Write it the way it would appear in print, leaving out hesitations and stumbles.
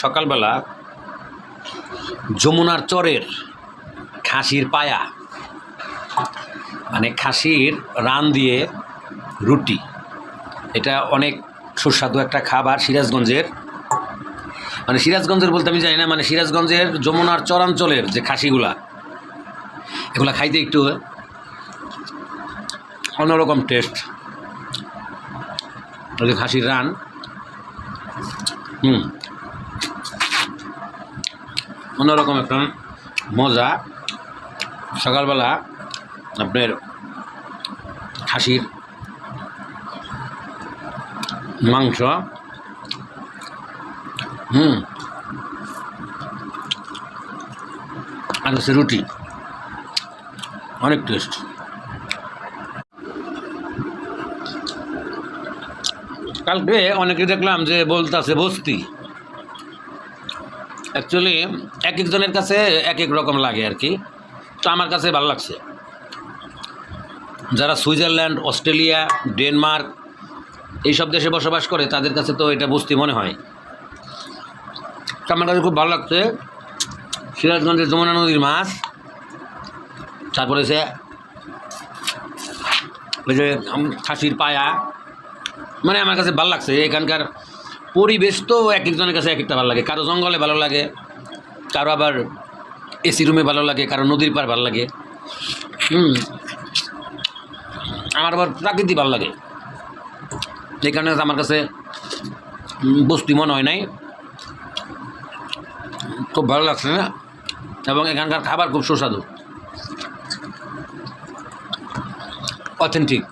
সকালবেলা যমুনার চরের খাসির পায়া মানে খাসির রান দিয়ে রুটি, এটা অনেক সুস্বাদু একটা খাবার। সিরাজগঞ্জের মানে সিরাজগঞ্জের বলতে আমি জানি না, মানে সিরাজগঞ্জের যমুনার চরাঞ্চলের যে খাসিগুলা, এগুলা খাইতে একটু অন্যরকম টেস্ট। ওই খাসির রান অন্যরকম একটা মজা। সকালবেলা আপনার খাসির মাংস আর হচ্ছে রুটি, অনেক টেস্ট। কালকে অনেকে দেখলাম যে বলতেছে বস্তি, অ্যাকচুয়ালি এক একজনের কাছে এক এক রকম লাগে আর কি। তো আমার কাছে ভালো লাগছে। যারা সুইজারল্যান্ড, অস্ট্রেলিয়া, ডেনমার্ক এইসব দেশে বসবাস করে তাদের কাছে তো এটা বস্তি মনে হয়। তো আমার কাছে খুব ভালো লাগছে। সিরাজগঞ্জের যমুনা নদীর মাছ, তারপরে সে ওই যে খাসির পায়া, মানে আমার কাছে ভালো লাগছে। এখানকার পরিবেশ তো এক একজনের কাছে এক একটা ভালো লাগে। কারো জঙ্গলে ভালো লাগে, কারো আবার এসি রুমে ভালো লাগে, কারো নদীর পার ভালো লাগে। আমার আবার প্রাকৃতিক ভালো লাগে। এই কারণে আমার কাছে বস্তি মনে হয় নাই, খুব ভালো লাগছে না। এবং এখানকার খাবার খুব সুস্বাদু, অথেন্টিক।